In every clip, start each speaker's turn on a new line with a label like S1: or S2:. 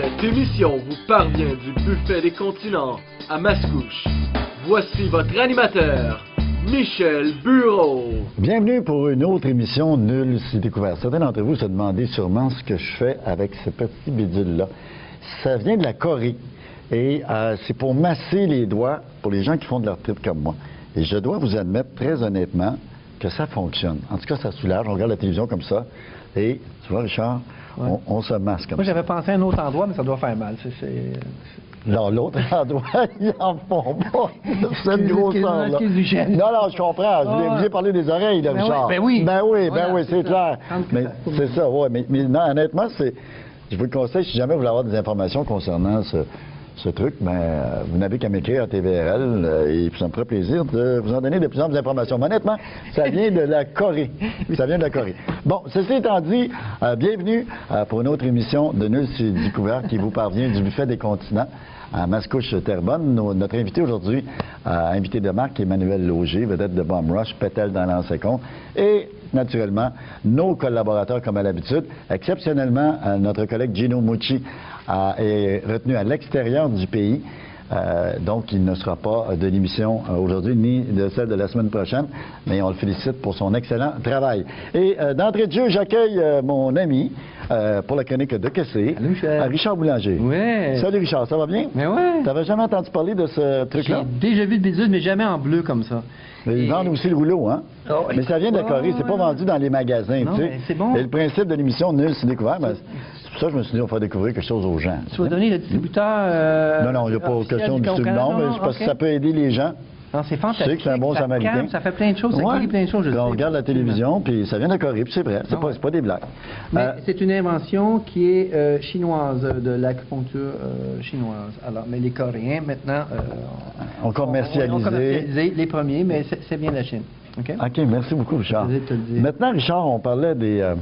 S1: Cette émission vous parvient du buffet des continents à Mascouche. Voici votre animateur, Michel Bureau.
S2: Bienvenue pour une autre émission Nul s'est découvert. Certains d'entre vous se demandaient sûrement ce que je fais avec ce petit bidule-là. Ça vient de la Corée et c'est pour masser les doigts pour les gens qui font de leur trip comme moi. Et je dois vous admettre très honnêtement que ça fonctionne. En tout cas, ça soulage. On regarde la télévision comme ça et, tu vois, Richard, ouais. on se masse comme ça.
S3: Moi, j'avais pensé à un autre endroit, mais ça doit faire mal.
S2: Non, l'autre endroit, ils en font pas. C'est une grosseur, là. Non, je comprends. Je vous ai parlé des oreilles, là, Richard.
S3: Ben oui,
S2: c'est clair. Mais c'est ça, oui. Mais non, honnêtement, je vous le conseille, si jamais vous voulez avoir des informations concernant ce truc, vous n'avez qu'à m'écrire à TVRL et ça me ferait plaisir de vous en donner de plus amples informations. Mais honnêtement, ça vient de la Corée. Ça vient de la Corée. Bon, ceci étant dit, bienvenue pour une autre émission de Nul s'est découvert qui vous parvient du buffet des continents à Mascouche-Terrebonne. Notre invité aujourd'hui, invité de marque, Emmanuel Lauger, vedette de Bomb Rush, Pétel dans l'ancien compte, et naturellement, nos collaborateurs comme à l'habitude. Exceptionnellement, notre collègue Gino Mucci est retenu à l'extérieur du pays. Donc, il ne sera pas de l'émission aujourd'hui, ni de celle de la semaine prochaine, mais on le félicite pour son excellent travail. Et d'entrée de jeu, j'accueille mon ami pour la chronique de Kessé, Richard Boulanger.
S3: Oui.
S2: Salut Richard, ça va bien?
S3: Mais ouais.
S2: T'avais jamais entendu parler de ce truc-là?
S3: J'ai déjà vu le bidule, mais jamais en bleu comme ça.
S2: Mais ils vendent aussi le rouleau, hein?
S3: Oh,
S2: mais ça vient de la Corée, c'est pas vendu dans les magasins,
S3: non,
S2: tu sais.
S3: C'est bon.
S2: Et le principe de l'émission Nul s'est découvert, c'est pour ça que je me suis dit, on va faire découvrir quelque chose aux gens.
S3: Tu vas donner le distributeur...
S2: Non, il n'y a pas question de distributeur, mais c'est parce que ça peut aider les gens.
S3: Non, c'est fantastique.
S2: Tu sais que c'est un bon Samaritain.
S3: Ça fait plein de choses, ça guérit plein de choses.
S2: Quand on regarde la télévision, puis ça vient de Corée, puis c'est vrai, c'est pas des blagues.
S3: Mais c'est une invention qui est chinoise, de l'acupuncture chinoise. Alors, mais les Coréens, maintenant...
S2: ont commercialisé
S3: les premiers, mais c'est bien la Chine.
S2: OK, merci beaucoup, Richard.
S3: Je vais te le dire.
S2: Maintenant, Richard, on parlait des...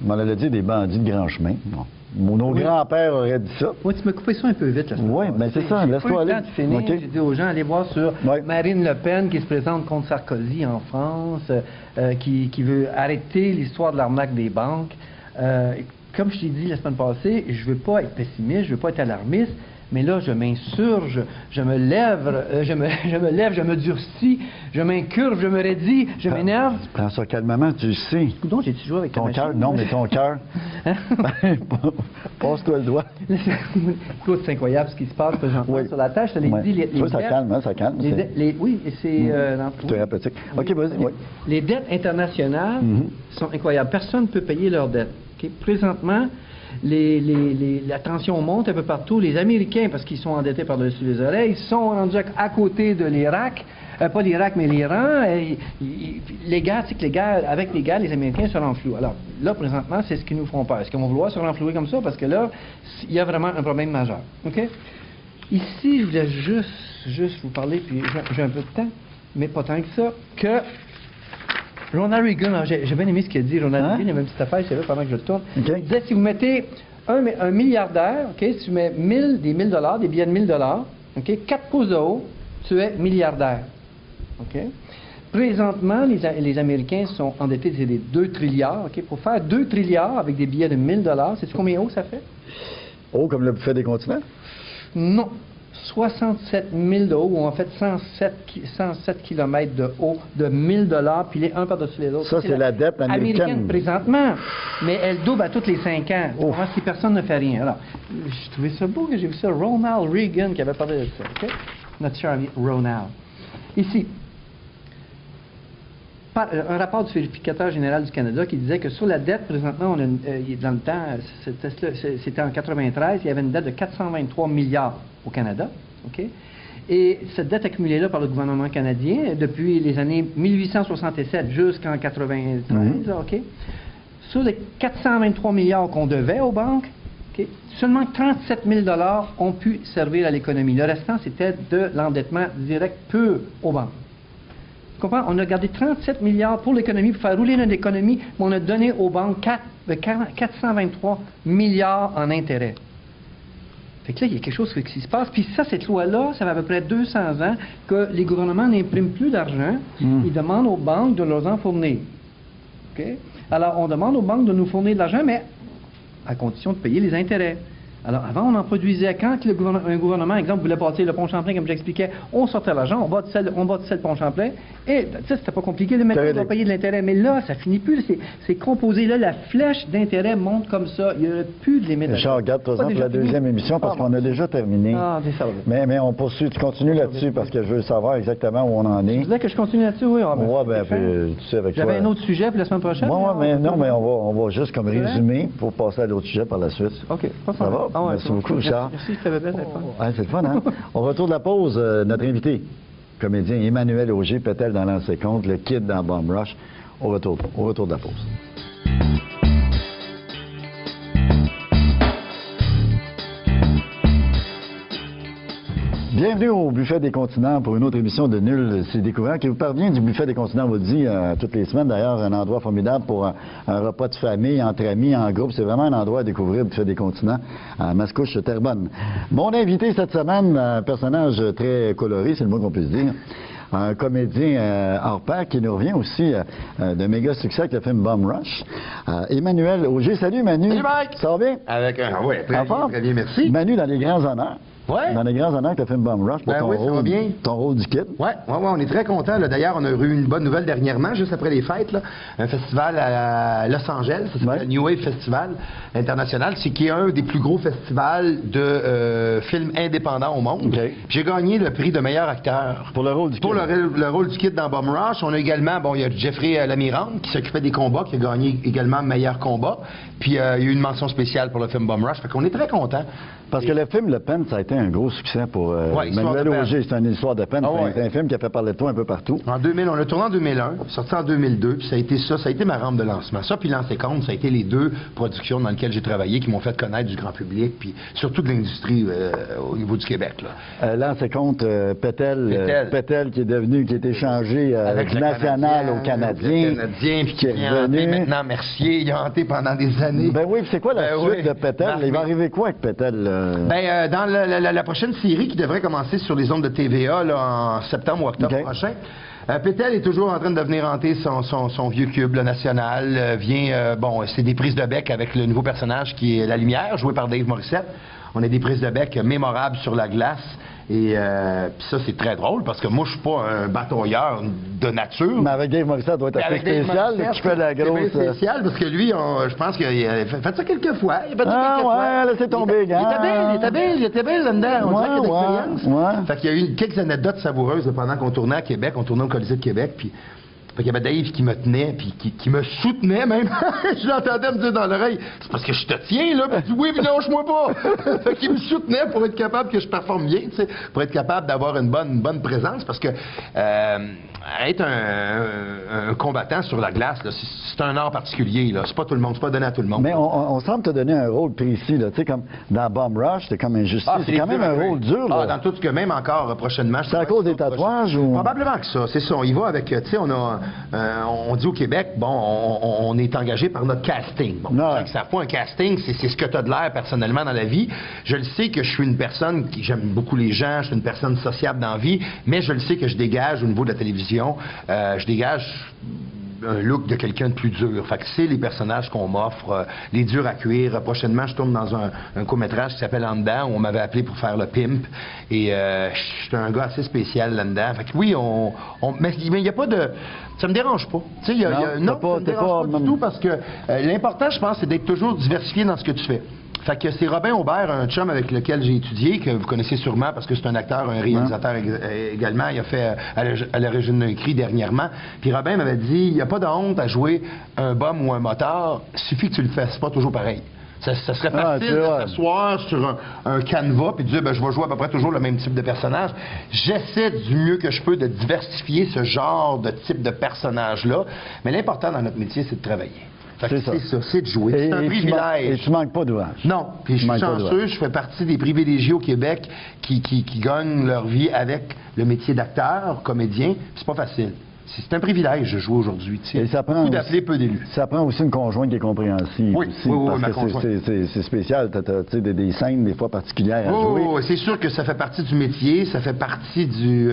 S2: on allait dire des bandits de grand chemin. Bon. Nos grands-pères auraient dit ça.
S3: Oui, tu m'as coupé ça un peu vite.
S2: Oui, mais c'est ça, laisse-toi aller.
S3: J'ai dit aux gens, allez voir sur Marine Le Pen qui se présente contre Sarkozy en France, qui veut arrêter l'histoire de l'arnaque des banques. Comme je t'ai dit la semaine passée, je ne veux pas être pessimiste, je ne veux pas être alarmiste, mais là, je m'insurge, je me lève, je me durcis, je m'incurve, je me raidis, je m'énerve.
S2: Prends ça calmement, tu le sais.
S3: Donc, j'ai-tu joué avec
S2: ton cœur? Non, mais ton cœur. Passe-toi le doigt.
S3: Écoute, c'est incroyable ce qui se passe présentement sur la tâche. Je te l'ai dit, les
S2: ça calme, hein, ça calme.
S3: Oui, et c'est...
S2: thérapeutique. OK, vas-y, oui.
S3: Les dettes internationales sont incroyables. Personne ne peut payer leurs dettes. Présentement, la tension monte un peu partout. Les Américains, parce qu'ils sont endettés par-dessus les oreilles, sont rendus à côté de l'Irak. Pas l'Irak, mais l'Iran. Avec les guerres, les Américains se renflouent. Alors, là, présentement, c'est ce qui nous font peur. Est-ce qu'ils vont vouloir se renflouer comme ça? Parce que là, il y a vraiment un problème majeur. OK? Ici, je voulais juste vous parler, puis j'ai un peu de temps, mais pas tant que ça, que Ronald Reagan, j'ai bien aimé ce qu'il a dit. Ronald Reagan, il y avait une petite affaire, c'est vrai, pendant que je le tourne. Il disait, si vous mettez un milliardaire, si tu mets des $1000, des billets de $1000, 4 pouces de haut, tu es milliardaire. Présentement, les Américains sont endettés, c'est des 2 trilliards. Pour faire 2 trilliards avec des billets de $1000, sais-tu combien haut ça fait?
S2: Haut comme le buffet des continents?
S3: Non. 67 000 de haut, ou en fait 107 km de haut, de $1000, puis les un par-dessus les autres.
S2: Ça, c'est la dette américaine.
S3: Présentement, mais elle double à tous les 5 ans. Si personne ne fait rien. Alors, j'ai trouvé ça beau que j'ai vu ça. Ronald Reagan qui avait parlé de ça. Notre cher ami Ronald. Ici, un rapport du vérificateur général du Canada qui disait que sur la dette, présentement, dans le temps, c'était en 93, il y avait une dette de 423 milliards au Canada. Et cette dette accumulée-là par le gouvernement canadien, depuis les années 1867 jusqu'en 93, sur les 423 milliards qu'on devait aux banques, seulement 37 000 $ ont pu servir à l'économie. Le restant, c'était de l'endettement direct pur aux banques. Tu comprends? On a gardé 37 milliards pour l'économie, pour faire rouler notre économie, mais on a donné aux banques 423 milliards en intérêts. Fait que là, il y a quelque chose qui se passe. Puis ça, cette loi-là, ça fait à peu près 200 ans que les gouvernements n'impriment plus d'argent. Ils demandent aux banques de leur en fournir. Alors, on demande aux banques de nous fournir de l'argent, mais à condition de payer les intérêts. Alors, avant, on en produisait. Quand un gouvernement, exemple, voulait bâtir le pont Champlain, comme j'expliquais, on sortait l'argent, on bâtissait le pont Champlain, et tu sais, c'était pas compliqué. Maintenant, on va payer de l'intérêt. Mais là, ça finit plus. C'est composé. Là, la flèche d'intérêt monte comme ça. Il n'y aurait plus de limite.
S2: Richard, regarde, par exemple, la deuxième émission, parce qu'on a déjà terminé.
S3: Ah, c'est ça.
S2: Mais on poursuit. Tu continues là-dessus, parce que je veux savoir exactement où on en est.
S3: Tu voulais que je continue là-dessus, oui.
S2: Tu sais, avec toi.
S3: J'avais un autre sujet pour la semaine prochaine.
S2: Mais on va juste comme résumer pour passer à l'autre sujet par la suite.
S3: OK.
S2: Ça va?
S3: Ah ouais,
S2: merci beaucoup, Richard.
S3: Merci, ça fait plaisir.
S2: C'est le fun, hein? Au retour de la pause, notre invité, comédien Emmanuel Auger-Pétel dans L'Ancien Compte, le Kid dans Bomb Rush. Au retour de la pause. Bienvenue au Buffet des Continents pour une autre émission de Nul c'est découvert qui vous parvient du Buffet des Continents, on vous le dit toutes les semaines. D'ailleurs, un endroit formidable pour un repas de famille, entre amis, en groupe. C'est vraiment un endroit à découvrir, le Buffet des Continents, à Mascouche-Terrebonne. Mon invité cette semaine, un personnage très coloré, c'est le mot qu'on puisse dire. Un comédien hors pair qui nous revient aussi de méga succès avec le film Bomb Rush. Emmanuel Auger. Salut Manu.
S4: Salut Mike.
S2: Ça va bien?
S4: Oui, très bien, merci.
S2: Manu dans les grands honneurs.
S4: Ouais.
S2: Dans les grands honneurs avec le film Bomb Rush pour ton rôle du Kid.
S4: Oui, on est très contents. D'ailleurs, on a eu une bonne nouvelle dernièrement, juste après les fêtes. Là. Un festival à Los Angeles, ça s'appelle le New Wave Festival International, qui est un des plus gros festivals de films indépendants au monde.
S2: Okay.
S4: J'ai gagné le prix de meilleur acteur.
S2: Pour le rôle du Kid.
S4: Pour le rôle du Kid dans Bomb Rush. On a également, il y a Jeffrey Lamirande qui s'occupait des combats, qui a gagné également meilleur combat. Puis il y a eu une mention spéciale pour le film Bomb Rush. Fait qu'on est très contents.
S2: Parce que le film Le Pen, ça a été un gros succès pour Emmanuel Auger. C'est une histoire de peine. C'est un film qui a fait parler de toi un peu partout.
S4: En 2000, on l'a tourné en 2001, sorti en 2002, puis ça a été ma rampe de lancement. Ça, puis L'Ancien Compte, ça a été les deux productions dans lesquelles j'ai travaillé qui m'ont fait connaître du grand public, puis surtout de l'industrie au niveau du Québec.
S2: L'Ancien Compte, Pétel qui est échangé du national au Canadien.
S4: Puis qui est revenu. Maintenant, Mercier, il a hanté pendant des années.
S2: Ben oui, puis c'est quoi la suite de Pétel? Il va arriver quoi avec Pétel?
S4: Dans la prochaine série qui devrait commencer sur les ondes de TVA là, en septembre ou octobre prochain, Pétel est toujours en train de venir hanter son vieux cube, le national. C'est des prises de bec avec le nouveau personnage qui est La Lumière, joué par Dave Morissette. On a des prises de bec mémorables sur la glace. Et puis ça, c'est très drôle parce que moi, je suis pas un batailleur de nature.
S2: Mais avec Dave Morissette, ça doit être assez spécial. Qui fait la grosse.
S4: C'est spécial parce que lui, je pense qu'il a fait ça quelques fois. Il a fait
S2: ça quelques fois. Laissez tomber,
S4: il était bien là-dedans. On dirait qu'il a de l'expérience. Fait qu'il y a eu quelques anecdotes savoureuses pendant qu'on tournait à Québec. On tournait au Colisée de Québec. Puis il y avait Dave qui me tenait, puis qui me soutenait même. Je l'entendais me dire dans l'oreille, c'est parce que je te tiens, là. Puis il dit, oui, mais lâche-moi pas. Fait qu'il me soutenait pour être capable que je performe bien, tu sais, pour être capable d'avoir une bonne présence, parce que être un combattant sur la glace, c'est un art particulier, là. C'est pas tout le monde, c'est pas donné à tout le monde.
S2: Mais on semble te donner un rôle précis, là. Tu sais, comme dans Bomb Rush, c'est comme injustice. C'est quand même un rôle dur, là.
S4: Dans tout ce que même encore prochainement.
S2: C'est à cause des tatouages ou?
S4: Probablement que ça, c'est ça. On y va avec, tu sais, on dit au Québec, on est engagé par notre casting. Ça fait un casting, c'est ce que tu as de l'air personnellement dans la vie. Je le sais que je suis une personne qui j'aime beaucoup les gens, je suis une personne sociable dans la vie, mais je le sais que je dégage au niveau de la télévision, je dégage un look de quelqu'un de plus dur. Fait que c'est les personnages qu'on m'offre, les durs à cuire. Prochainement, je tourne dans un court-métrage qui s'appelle En dedans, où on m'avait appelé pour faire le pimp. Et je suis un gars assez spécial là-dedans. Fait que oui, mais il n'y a pas de... Ça me dérange pas. Tu sais, non, ça me dérange pas du tout parce que l'important, je pense, c'est d'être toujours diversifié dans ce que tu fais. Fait que c'est Robin Aubert, un chum avec lequel j'ai étudié, que vous connaissez sûrement parce que c'est un acteur, un réalisateur également. Il a fait à l'origine d'un cri dernièrement. Puis Robin m'avait dit, il n'y a pas de honte à jouer un bum ou un motard, il suffit que tu le fasses, c'est pas toujours pareil. Ça serait facile de s'asseoir sur un canevas puis de dire, je vais jouer à peu près toujours le même type de personnage. J'essaie du mieux que je peux de diversifier ce genre de type de personnage-là. Mais l'important dans notre métier, c'est de travailler. C'est ça, c'est de jouer. C'est un privilège.
S2: Et tu manques pas d'ouvrage.
S4: Non. Puis je suis chanceux, je fais partie des privilégiés au Québec qui gagnent leur vie avec le métier d'acteur, comédien. C'est pas facile. C'est un privilège de jouer aujourd'hui.
S2: Et ça prend
S4: d'appeler peu d'élus.
S2: Ça prend aussi une conjointe qui est compréhensive.
S4: Oui,
S2: aussi, parce que c'est spécial. Tu as des scènes des fois particulières à jouer.
S4: C'est sûr que ça fait partie du métier, ça fait partie du...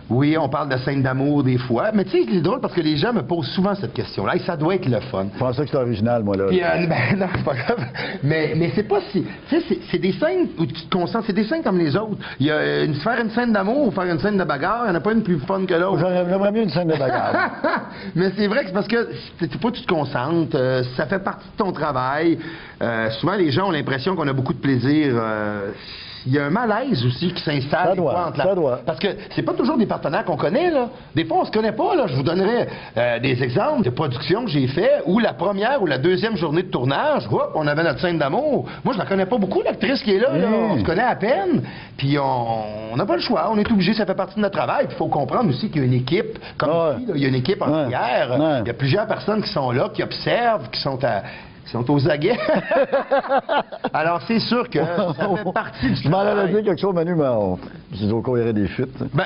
S4: Oui, on parle de scènes d'amour des fois. Mais tu sais, c'est drôle parce que les gens me posent souvent cette question-là. Et ça doit être le fun.
S2: Je pensais que c'était original, moi, là.
S4: Puis, ben, non, c'est pas grave. Mais c'est pas si... Tu sais, c'est des scènes où tu te concentres. C'est des scènes comme les autres. Il y a faire une scène d'amour ou faire une scène de bagarre, il n'y en a pas une plus fun que l'autre.
S2: J'aimerais mieux une scène de bagarre.
S4: Mais c'est vrai que c'est parce que faut que tu te concentres. Ça fait partie de ton travail. Souvent, les gens ont l'impression qu'on a beaucoup de plaisir. Il y a un malaise aussi qui s'installe.
S2: Ça doit.
S4: Parce que c'est pas toujours des partenaires qu'on connaît, là. Des fois, on se connaît pas, là. Je vous donnerai des exemples de productions que j'ai fait où la première ou la deuxième journée de tournage, hop, on avait notre scène d'amour. Moi, je la connais pas beaucoup, l'actrice qui est là, là. On se connaît à peine. Puis on n'a pas le choix. On est obligé, ça fait partie de notre travail. Il faut comprendre aussi qu'il y a une équipe, comme ici, là, il y a une équipe entière. Il y a plusieurs personnes qui sont là, qui observent, qui sont aux aguets. Alors, c'est sûr que ça fait partie du travail.
S2: Je m'en avais dit quelque chose, Manu, mais je dis au cas où il y aurait des fuites.
S4: Ben,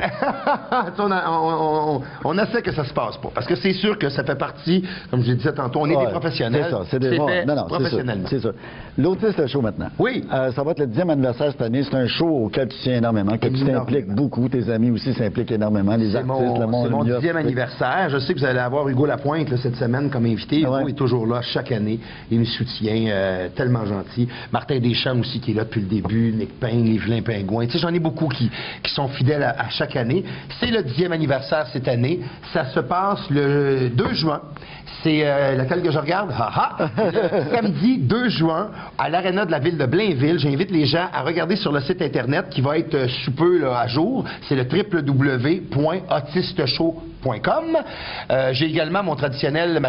S4: on essaie que ça se passe pas. Parce que c'est sûr que ça fait partie, comme je disais tantôt, on est des professionnels.
S2: C'est ça, c'est des
S4: professionnellement.
S2: C'est ça. L'Autiste Show maintenant.
S4: Oui.
S2: Ça va être le 10e anniversaire cette année. C'est un show auquel tu tiens énormément, que tu t'impliques beaucoup. Tes amis aussi s'impliquent énormément. Les artistes, le monde.
S4: C'est mon 10e anniversaire. Je sais que vous allez avoir Hugo Lapointe là, cette semaine comme invité. Hugo est toujours là chaque année. Il nous soutient, tellement gentil. Martin Deschamps aussi qui est là depuis le début. Nick Payne, les Vilains Pingouins. Tu sais, j'en ai beaucoup qui sont fidèles à chaque année. C'est le 10e anniversaire cette année. Ça se passe le 2 juin. C'est laquelle que je regarde? Le samedi 2 juin à l'Arena de la ville de Blainville. J'invite les gens à regarder sur le site Internet qui va être sous peu là, à jour. C'est le www.autisteshow.com. J'ai également ma traditionnelle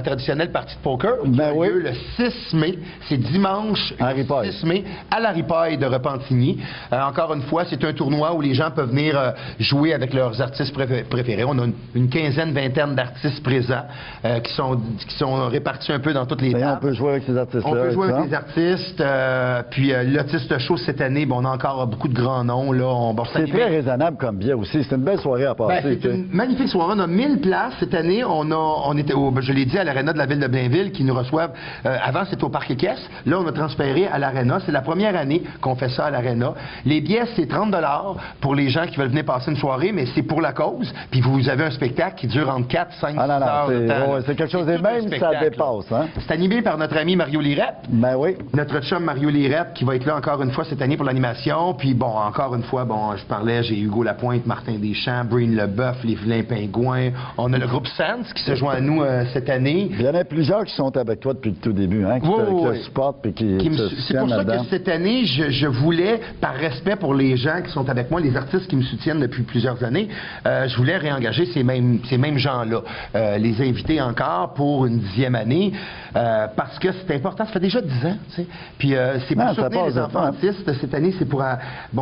S4: partie de poker qui a lieu le 6 mai. C'est dimanche le 6 mai à la Ripaille de Repentigny. Encore une fois, c'est un tournoi où les gens peuvent venir jouer avec leurs artistes préférés. On a une quinzaine, vingtaine d'artistes présents qui sont répartis un peu dans toutes les tables.
S2: On peut jouer avec ces artistes-là.
S4: On peut jouer avec les artistes. Puis l'Autiste Show cette année, on a encore beaucoup de grands noms.
S2: C'est très raisonnable comme billet aussi. C'est une belle soirée à passer.
S4: C'est une magnifique soirée. On a 1000 places cette année. On était, je l'ai dit, à l'Arena de la ville de Blainville qui nous reçoivent. Avant, c'était au Parc Équestre. Là, on a transféré à l'Arena. C'est la première année qu'on fait ça à l'Arena. Les billets, c'est 30 $ pour les gens qui veulent venir passer une soirée, mais c'est pour la cause. Puis vous avez un spectacle qui dure entre 4, 5, 6 heures de temps.
S2: C'est quelque chose, et même ça dépasse. Hein?
S4: C'est animé par notre ami Mario Lirette.
S2: Ben oui.
S4: Notre chum Mario Lirette qui va être là encore une fois cette année pour l'animation. Puis bon, encore une fois, j'ai Hugo Lapointe, Martin Deschamps, Breen Leboeuf, les Vilains Pingouins. On a le groupe Sans qui se joint à nous cette année.
S2: Il y en a plusieurs qui sont avec toi depuis le tout début, hein, qui te supportent et
S4: c'est pour ça que cette année, je voulais, par respect pour les gens qui sont avec moi, les artistes qui me soutiennent depuis plusieurs années, je voulais réengager ces mêmes gens-là, les inviter encore pour une 10e année, parce que c'est important. Ça fait déjà 10 ans, tu sais. Puis c'est pour soutenir les enfants autistes. Cette année, c'est pour...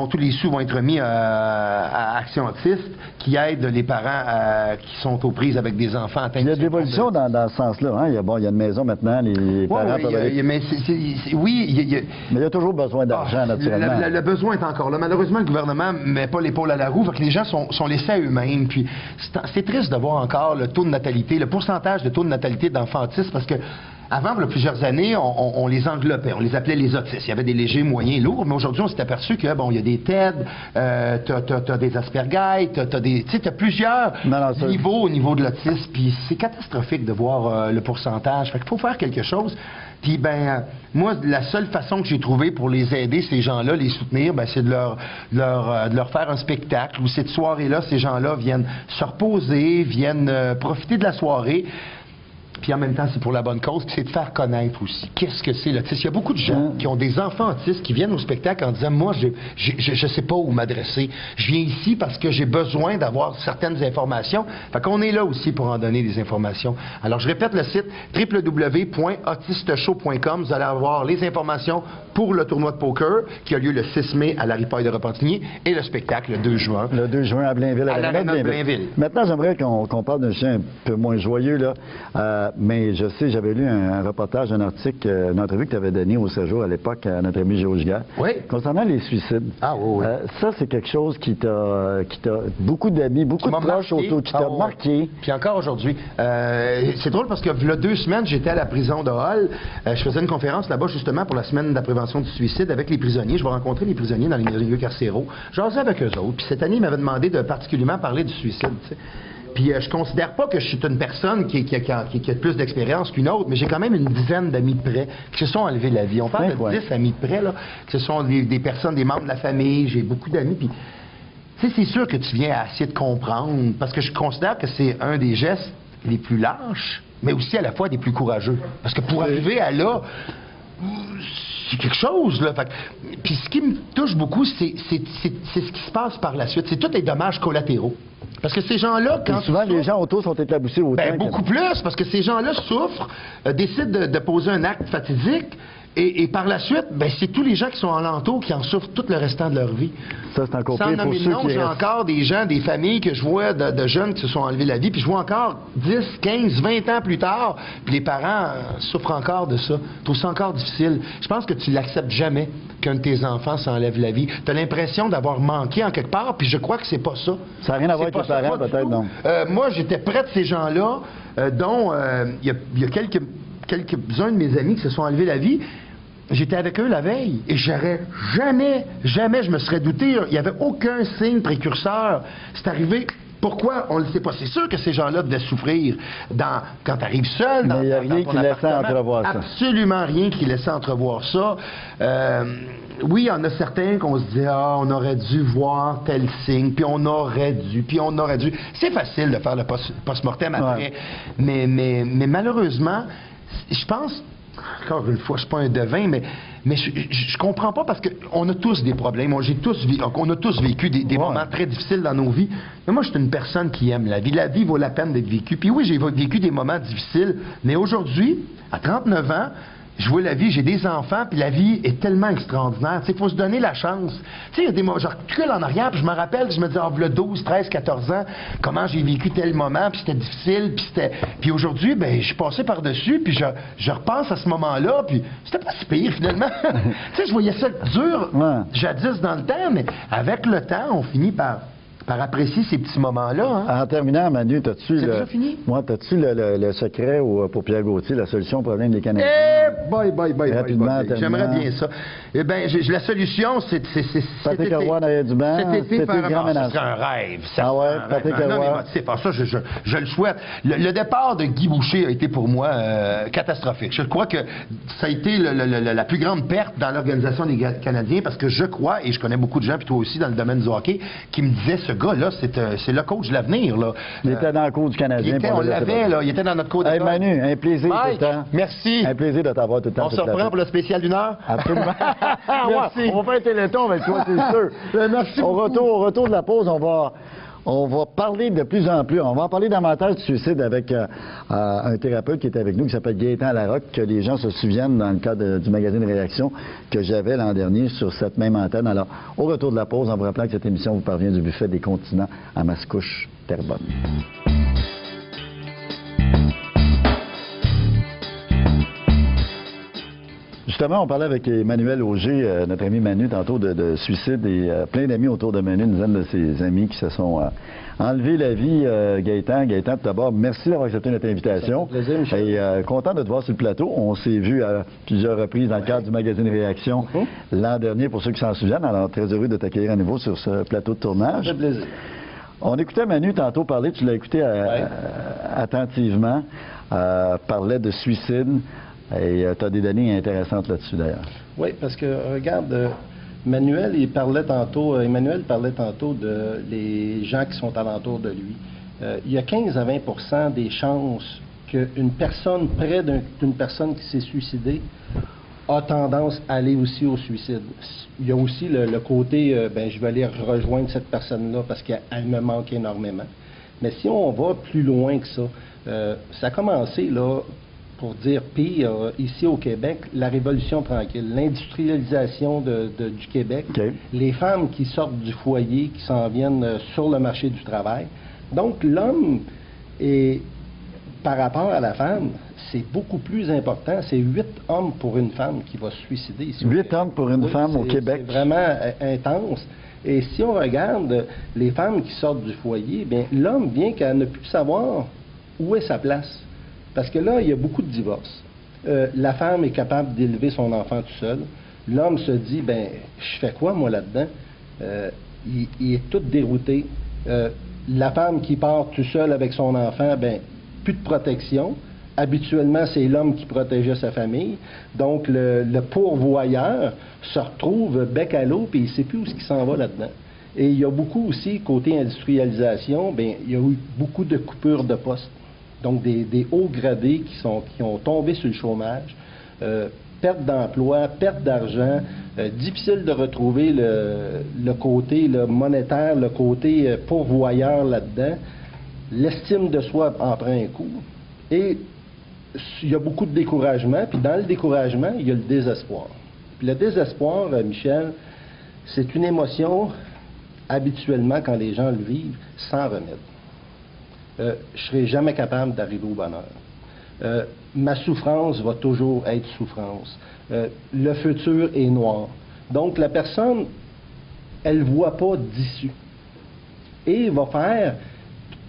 S4: tous les sous vont être mis à Action Autiste, qui aide les parents qui sont aux prises avec des enfants atteints.
S2: Il y a de l'évolution dans ce sens-là. Hein? Il y a une maison maintenant, les parents peuvent aller...
S4: Mais
S2: il y a toujours besoin d'argent, naturellement.
S4: Le besoin est encore là. Malheureusement, le gouvernement ne met pas l'épaule à la roue, fait que les gens sont laissés à eux-mêmes. Puis c'est triste de voir encore le taux de natalité, le pourcentage de taux de natalité d'enfants autistes, parce que avant, il y a plusieurs années, on les englobait, on les appelait les autistes. Il y avait des légers, moyens, lourds, mais aujourd'hui, on s'est aperçu que, il y a des TED, t'as des Asperger, t'as plusieurs niveaux au niveau de l'autisme, puis c'est catastrophique de voir le pourcentage. Fait qu'il faut faire quelque chose. Puis, moi, la seule façon que j'ai trouvée pour les aider, ces gens-là, les soutenir, c'est de leur faire un spectacle où cette soirée-là, ces gens-là viennent se reposer, viennent profiter de la soirée. Puis en même temps, c'est pour la bonne cause, puis c'est de faire connaître aussi. Qu'est-ce que c'est l'autisme? Il y a beaucoup de gens qui ont des enfants autistes qui viennent au spectacle en disant, moi, je sais pas où m'adresser. Je viens ici parce que j'ai besoin d'avoir certaines informations. Fait qu'on est là aussi pour en donner des informations. Alors, je répète le site www.autisteshow.com. Vous allez avoir les informations pour le tournoi de poker qui a lieu le 6 mai à la Ripaille de Repentigny et le spectacle le 2 juin.
S2: Le 2 juin à Blainville.
S4: À l'Arena de Blainville.
S2: Maintenant, j'aimerais qu'on parle d'un chien un peu moins joyeux, là. Mais je sais, j'avais lu un reportage, un article, une entrevue que tu avais donné au Séjour à l'époque à notre ami Géo Giguère.
S4: Oui.
S2: Concernant les suicides.
S4: Ah oui.
S2: Ça, c'est quelque chose qui t'a beaucoup d'amis, beaucoup de proches autour, qui t'a marqué.
S4: Puis encore aujourd'hui. C'est drôle parce que il y a 2 semaines, j'étais à la prison de Hall. Je faisais une conférence là-bas justement pour la semaine de la prévention prévention du suicide avec les prisonniers. Je vais rencontrer les prisonniers dans les milieux carcéraux. J'osais avec eux autres. Puis cette année, ils m'avaient demandé de particulièrement parler du suicide. T'sais. Puis je considère pas que je suis une personne qui a plus d'expérience qu'une autre, mais j'ai quand même une dizaine d'amis de près qui se sont enlevés la vie. On parle de 10 amis de près, là, que ce sont des personnes, des membres de la famille. J'ai beaucoup d'amis. Puis, tu sais, c'est sûr que tu viens à essayer de comprendre, parce que je considère que c'est un des gestes les plus lâches, mais aussi à la fois des plus courageux. Parce que pour arriver à là, c'est quelque chose, là. Puis ce qui me touche beaucoup, c'est ce qui se passe par la suite. C'est tous les dommages collatéraux. Parce que ces gens-là, quand
S2: souvent, les gens autour sont éclaboussés autant.
S4: Ben, beaucoup plus, parce que ces gens-là souffrent, décident de poser un acte fatidique, et par la suite, ben, c'est tous les gens qui sont alentour qui en souffrent tout le restant de leur vie.
S2: Ça, c'est encore
S4: sans
S2: pire pour
S4: nommer
S2: ceux
S4: de nom,
S2: qui
S4: j'ai
S2: restent.
S4: encore des gens, des familles que je vois de jeunes qui se sont enlevés la vie, puis je vois encore 10, 15, 20 ans plus tard, puis les parents souffrent encore de ça, trouvent ça encore difficile. Je pense que tu l'acceptes jamais qu'un de tes enfants s'enlève la vie. Tu as l'impression d'avoir manqué en quelque part, puis je crois que c'est pas ça.
S2: Ça n'a rien à voir avec les parents, peut-être, non?
S4: Moi, j'étais près de ces gens-là, dont il y a quelques-uns de mes amis qui se sont enlevés la vie. J'étais avec eux la veille et j'aurais jamais je me serais douté. Il n'y avait aucun signe précurseur. C'est arrivé. Pourquoi? On ne le sait pas. C'est sûr que ces gens-là devaient souffrir quand tu arrives seul dans,
S2: mais il n'y a rien qui laissait entrevoir ça.
S4: Absolument rien qui laissait entrevoir ça. Oui, il y en a certains qu'on se dit « Ah, on aurait dû voir tel signe, puis on aurait dû. » C'est facile de faire le post-mortem après. Ouais. Mais malheureusement, je pense... Encore une fois, je ne suis pas un devin, mais je comprends pas parce qu'on a tous des problèmes. On a tous vécu des moments très difficiles dans nos vies. Mais moi, je suis une personne qui aime la vie. La vie vaut la peine d'être vécue. Puis oui, j'ai vécu des moments difficiles, mais aujourd'hui, à 39 ans, je vois la vie, j'ai des enfants, puis la vie est tellement extraordinaire. Il faut se donner la chance. Tu sais, il y a des moments, je recule en arrière, puis je me rappelle, je me dis, le 12, 13, 14 ans, comment j'ai vécu tel moment, puis c'était difficile, puis aujourd'hui, ben, je suis passé par-dessus, puis je repense à ce moment-là, puis c'était pas si pire, finalement. Tu sais, je voyais ça dur, jadis dans le temps, mais avec le temps, on finit par apprécier ces petits moments-là. Hein?
S2: En terminant, Manu, t'as-tu
S4: le
S2: secret pour Pierre Gauthier, la solution au problème des Canadiens?
S4: Rapidement, j'aimerais bien ça. Eh bien, la solution, c'est...
S2: Patrick Roy derrière du banc,
S4: cet été, c'est un rêve.
S2: Ah ouais, Patrick Roy.
S4: Ça, je le souhaite. Le départ de Guy Boucher a été pour moi catastrophique. Je crois que ça a été la plus grande perte dans l'organisation des Canadiens parce que je crois, et je connais beaucoup de gens, puis toi aussi, dans le domaine du hockey, qui me disaient ce gars-là, c'est le coach de l'avenir. Là.
S2: Il était dans le cours du Canadien.
S4: On l'avait, là. Il était dans notre cours d'école.
S2: Manu, un plaisir tout le temps.
S4: Merci.
S2: Un plaisir de t'avoir tout le temps.
S4: On se reprend pour le spécial d'une heure?
S2: Absolument. Merci. On va faire un téléthon avec toi, c'est sûr.
S4: Merci
S2: au retour de la pause, on va parler de plus en plus. On va en parler davantage du suicide avec un thérapeute qui est avec nous, qui s'appelle Gaétan Larocque, que les gens se souviennent dans le cadre du magazine Réaction que j'avais l'an dernier sur cette même antenne. Alors, au retour de la pause, en vous rappelant que cette émission vous parvient du buffet des continents à Mascouche, Terrebonne. Justement, on parlait avec Emmanuel Auger, notre ami Manu, tantôt de suicide et plein d'amis autour de Manu, une dizaine de ses amis qui se sont enlevés la vie. Gaétan, tout d'abord, merci d'avoir accepté notre invitation.
S5: Ça fait plaisir, Michel.
S2: Et content de te voir sur le plateau. On s'est vu à plusieurs reprises dans le cadre du magazine Réaction l'an dernier, pour ceux qui s'en souviennent. Alors, très heureux de t'accueillir à nouveau sur ce plateau de tournage.
S5: Ça fait plaisir.
S2: On écoutait Manu tantôt parler, tu l'as écouté attentivement, parlait de suicide. Et tu as des données intéressantes là-dessus, d'ailleurs.
S5: Oui, parce que, regarde, Emmanuel parlait tantôt de les gens qui sont alentour de lui. Il y a 15 à 20 des chances qu'une personne près d'une personne qui s'est suicidée a tendance à aller aussi au suicide. Il y a aussi le côté, je vais aller rejoindre cette personne-là parce qu'elle me manque énormément. Mais si on va plus loin que ça, ça a commencé, là, pour dire pire, ici au Québec, la révolution tranquille, l'industrialisation du Québec, les femmes qui sortent du foyer, qui s'en viennent sur le marché du travail. Donc l'homme, par rapport à la femme, c'est beaucoup plus important. C'est 8 hommes pour une femme qui va se suicider ici.
S2: 8 hommes pour une femme au Québec.
S5: C'est vraiment intense. Et si on regarde les femmes qui sortent du foyer, bien l'homme vient qu'à ne plus savoir où est sa place. Parce que là, il y a beaucoup de divorces. La femme est capable d'élever son enfant tout seul. L'homme se dit, ben, je fais quoi, moi, là-dedans? Il est tout dérouté. La femme qui part tout seul avec son enfant, ben, plus de protection. Habituellement, c'est l'homme qui protégeait sa famille. Donc, le pourvoyeur se retrouve bec à l'eau, puis il ne sait plus où il s'en va là-dedans. Et il y a beaucoup aussi, côté industrialisation, bien, il y a eu beaucoup de coupures de postes. Donc, des hauts gradés qui ont tombé sur le chômage, perte d'emploi, perte d'argent, difficile de retrouver le côté monétaire, le côté pourvoyeur là-dedans. L'estime de soi en prend un coup. Et il y a beaucoup de découragement, puis dans le découragement, il y a le désespoir. Puis le désespoir, Michel, c'est une émotion, habituellement, quand les gens le vivent, sans remède. Je ne serai jamais capable d'arriver au bonheur. Ma souffrance va toujours être souffrance. Le futur est noir. Donc, la personne, elle ne voit pas d'issue. Et va faire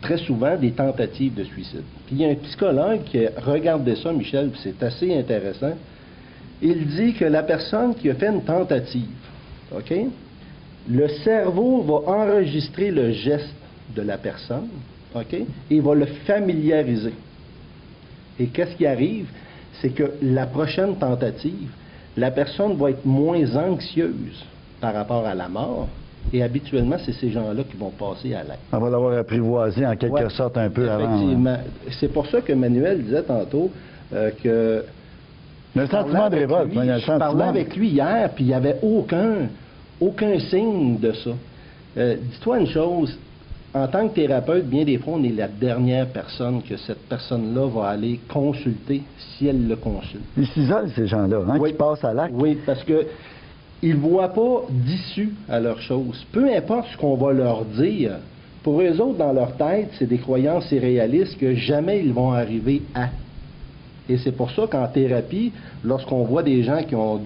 S5: très souvent des tentatives de suicide. Puis il y a un psychologue qui a regardé ça, Michel, puis c'est assez intéressant. Il dit que la personne qui a fait une tentative, OK, le cerveau va enregistrer le geste de la personne, OK, et va le familiariser. Et qu'est-ce qui arrive? C'est que la prochaine tentative, la personne va être moins anxieuse par rapport à la mort. Et habituellement, c'est ces gens-là qui vont passer à l'acte.
S2: On va l'avoir apprivoisé en quelque sorte un peu avant.
S5: Effectivement. C'est pour ça que Manuel disait tantôt que...
S2: Le sentiment de révolte.
S5: Je parlais avec lui hier, puis il n'y avait aucun signe de ça. Dis-toi une chose, en tant que thérapeute, bien des fois, on est la dernière personne que cette personne-là va aller consulter, si elle le consulte.
S2: Ils s'isolent, ces gens-là, hein,
S5: oui,
S2: qui passent à l'acte.
S5: Oui, parce que ils ne voient pas d'issue à leurs choses. Peu importe ce qu'on va leur dire, pour eux autres, dans leur tête, c'est des croyances irréalistes que jamais ils vont arriver à. Et c'est pour ça qu'en thérapie, lorsqu'on voit des gens qui ont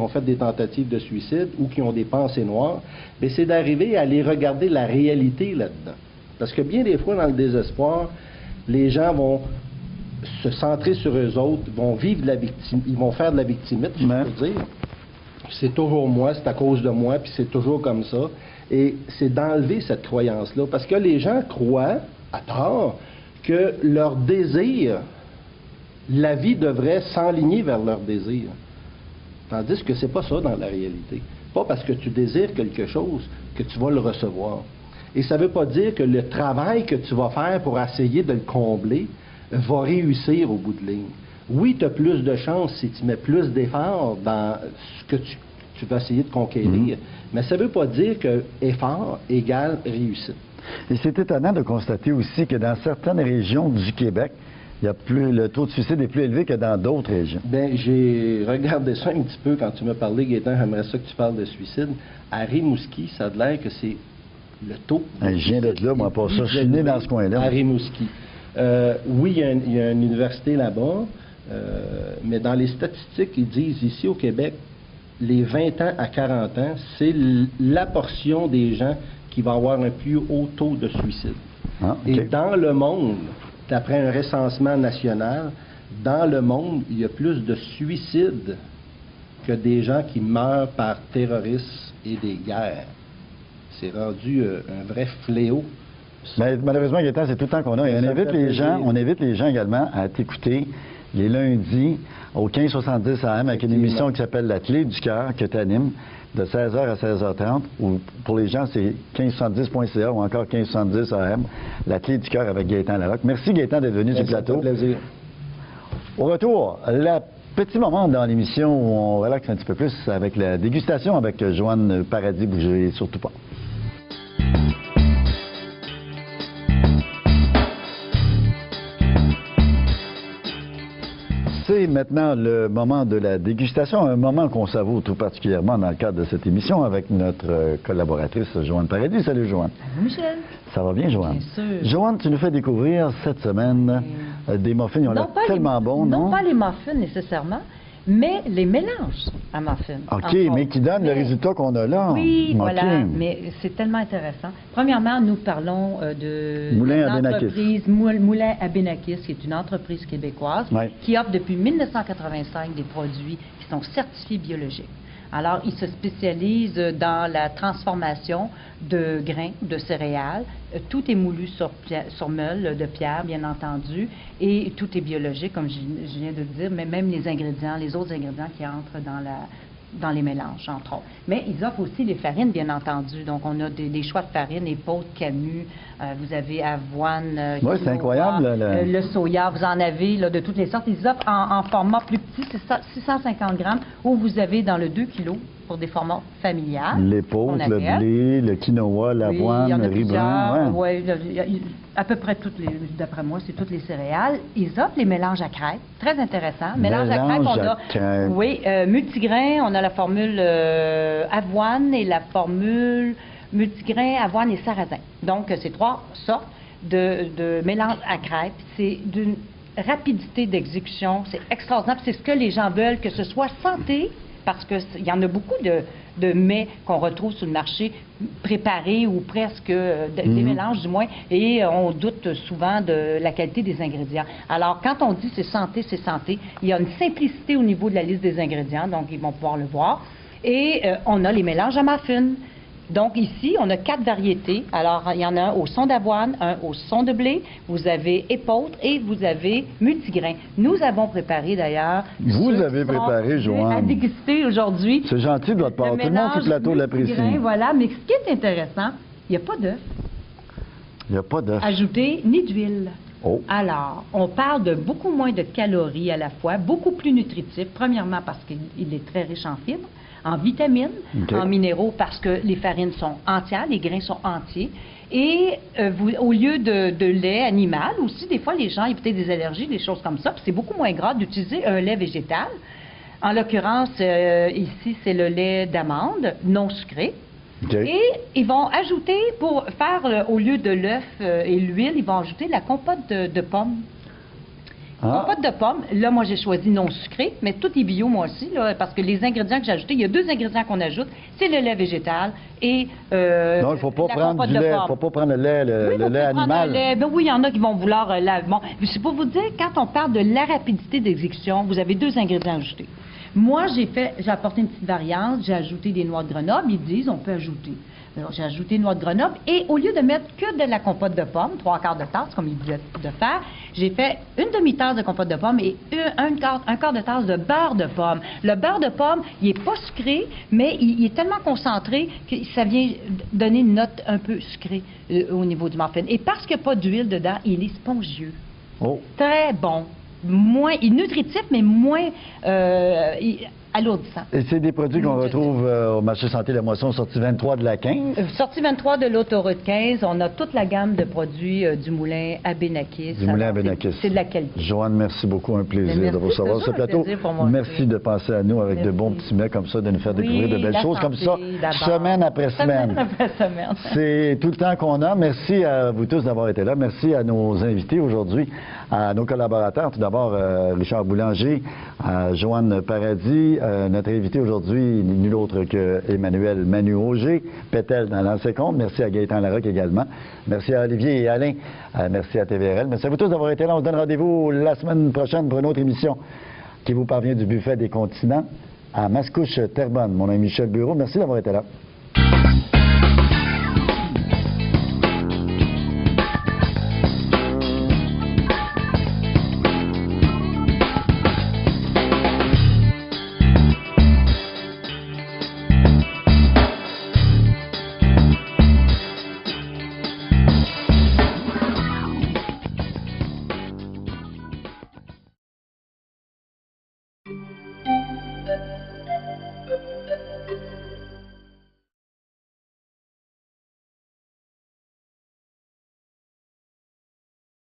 S5: fait des tentatives de suicide ou qui ont des pensées noires, bien, c'est d'arriver à aller regarder la réalité là-dedans. Parce que bien des fois, dans le désespoir, les gens vont se centrer sur eux autres, vont vivre de la victime, ils vont faire de la victimite, je peux dire. C'est toujours moi, c'est à cause de moi, puis c'est toujours comme ça. Et c'est d'enlever cette croyance-là. Parce que les gens croient, à tort, que leur désir, la vie devrait s'enligner vers leur désir. Tandis que c'est pas ça dans la réalité. Pas parce que tu désires quelque chose que tu vas le recevoir. Et ça veut pas dire que le travail que tu vas faire pour essayer de le combler va réussir au bout de ligne. Oui, tu as plus de chance si tu mets plus d'efforts dans ce que tu vas essayer de conquérir, mais ça ne veut pas dire que effort égale réussite.
S2: Et c'est étonnant de constater aussi que dans certaines régions du Québec, le taux de suicide est plus élevé que dans d'autres régions.
S5: Bien, j'ai regardé ça un petit peu quand tu m'as parlé, Gaétan, j'aimerais ça que tu parles de suicide. À Rimouski, ça a l'air que c'est le taux.
S2: Je viens de là, moi, pour ça, je suis né dans ce coin-là.
S5: À Rimouski. Oui, il y a une université là-bas. Mais dans les statistiques, ils disent ici au Québec, les 20 ans à 40 ans, c'est la portion des gens qui va avoir un plus haut taux de suicide. Ah, okay. Et dans le monde, d'après un recensement national, dans le monde, il y a plus de suicides que des gens qui meurent par terrorisme et des guerres. C'est rendu un vrai fléau.
S2: Mais malheureusement, Gaétan, c'est tout le temps qu'on a. Et on invite les gens également à t'écouter les lundis au 1570 AM avec une émission qui s'appelle La Clé du cœur que tu animes de 16h à 16h30. Ou pour les gens, c'est 1570.ca ou encore 1570 AM. La Clé du cœur avec Gaétan Larocque. Merci Gaétan d'être venu du plateau.
S5: Ça fait plaisir.
S2: Au retour, le petit moment dans l'émission où on relaxe un petit peu plus avec la dégustation avec Joanne Paradis. Bougez surtout pas. C'est maintenant le moment de la dégustation, un moment qu'on savoure tout particulièrement dans le cadre de cette émission avec notre collaboratrice Joanne Paradis. Salut Joanne.
S6: Salut Michel.
S2: Ça va bien Joanne?
S6: Bien sûr.
S2: Joanne, tu nous fais découvrir cette semaine des muffins, ils ont l'air tellement bons, non?
S6: Non pas les muffins nécessairement, mais les mélanges à muffins.
S2: OK, mais qui donnent le résultat qu'on a là.
S6: Oui,
S2: okay.
S6: Voilà, mais c'est tellement intéressant. Premièrement, nous parlons de
S2: l'entreprise
S6: Moulin Abénakis, qui est une entreprise québécoise
S2: ouais.
S6: qui offre depuis 1985 des produits qui sont certifiés biologiques. Alors, ils se spécialisent dans la transformation de grains, de céréales. Tout est moulu sur meule de pierre, bien entendu, et tout est biologique, comme je viens de le dire, mais même les ingrédients, les autres ingrédients qui entrent dans les mélanges, entre autres. Mais ils offrent aussi les farines, bien entendu. Donc, on a des choix de farines, épaule, camus, vous avez avoine,
S2: oui, c'est incroyable.
S6: Le soya, vous en avez là, de toutes les sortes. Ils offrent en format plus petit, c'est 650 grammes, où vous avez dans le 2 kilos pour des formats familiales.
S2: L'épaule, le blé, le quinoa, l'avoine, le riz blanc.
S6: Oui, à peu près toutes les, d'après moi, c'est toutes les céréales. Ils offrent les mélanges à crêpes, très intéressant. Mélange à crêpes, on a, oui, multigrain, on a la formule avoine et la formule multigrain, avoine et sarrasin. Donc, c'est 3 sortes de mélange à crêpes. C'est d'une rapidité d'exécution, c'est extraordinaire. C'est ce que les gens veulent, que ce soit santé, parce qu'il y en a beaucoup de mets qu'on retrouve sur le marché préparés ou presque, des mélanges du moins, et on doute souvent de la qualité des ingrédients. Alors, quand on dit c'est santé, il y a une simplicité au niveau de la liste des ingrédients, donc ils vont pouvoir le voir. Et on a les mélanges à muffins. Donc ici, on a 4 variétés. Alors, il y en a un au son d'avoine, un au son de blé, vous avez épeautre et vous avez multigrain. Nous avons préparé d'ailleurs...
S2: Vous avez préparé, Joanne.
S6: À déguster aujourd'hui.
S2: C'est gentil de votre part. Tout le monde sur le plateau l'apprécie.
S6: Voilà, mais ce qui est intéressant, il n'y a pas d'œuf.
S2: Il n'y a pas d'œuf.
S6: Ajouté ni d'huile.
S2: Oh.
S6: Alors, on parle de beaucoup moins de calories à la fois, beaucoup plus nutritif. Premièrement, parce qu'il est très riche en fibres, en vitamines, en minéraux, parce que les farines sont entières, les grains sont entiers. Et au lieu de lait animal, aussi, des fois, les gens, ils ont peut-être des allergies, des choses comme ça, puis c'est beaucoup moins gras d'utiliser un lait végétal. En l'occurrence, ici, c'est le lait d'amande non sucré. Et ils vont ajouter, pour faire, au lieu de l'œuf et l'huile, ils vont ajouter la compote de pommes. Compote de pommes, là, moi, j'ai choisi non sucré, mais tout est bio, moi aussi, là, parce que les ingrédients que j'ai ajoutés, il y a 2 ingrédients qu'on ajoute, c'est le lait végétal et
S2: non, il ne faut pas prendre du lait, il ne faut pas prendre le lait, le lait animal.
S6: Ben oui, il y en a qui vont vouloir bon, c'est pour vous dire, quand on parle de la rapidité d'exécution, vous avez 2 ingrédients ajoutés. Moi, j'ai apporté une petite variante, j'ai ajouté des noix de Grenoble, ils disent on peut ajouter. Alors, j'ai ajouté noix de Grenoble et au lieu de mettre que de la compote de pommes, 3/4 de tasse, comme ils disaient de faire, j'ai fait une demi-tasse de compote de pommes et un quart de tasse de beurre de pomme. Le beurre de pomme, il n'est pas sucré, mais il est tellement concentré que ça vient donner une note un peu sucrée au niveau du muffin. Et parce qu'il n'y a pas d'huile dedans, il est spongieux.
S2: Oh.
S6: Très bon. Moins nutritif, mais moins alourdissant.
S2: Et c'est des produits qu'on retrouve au marché Santé La Moisson, sortie 23 de la 15?
S6: Sortie 23 de l'autoroute 15. On a toute la gamme de produits du moulin à Benakis.
S2: Du moulin à Benakis.
S6: C'est de la qualité.
S2: Joanne, merci beaucoup. Un plaisir de vous recevoir sur ce plateau. Merci de penser à nous avec de bons petits mets comme ça, de nous faire découvrir de belles choses comme ça, semaine après semaine.
S6: Semaine après semaine.
S2: C'est tout le temps qu'on a. Merci à vous tous d'avoir été là. Merci à nos invités aujourd'hui, à nos collaborateurs. Tout d'abord, Richard Boulanger, Joanne Paradis, notre invité aujourd'hui, nul autre que Emmanuel Manu Auger, Pétel dans l'ancien compte. Merci à Gaëtan Larocque également. Merci à Olivier et Alain. Merci à TVRL. Merci à vous tous d'avoir été là. On se donne rendez-vous la semaine prochaine pour une autre émission qui vous parvient du Buffet des Continents à Mascouche, Terrebonne. Mon ami Michel Bureau, merci d'avoir été là.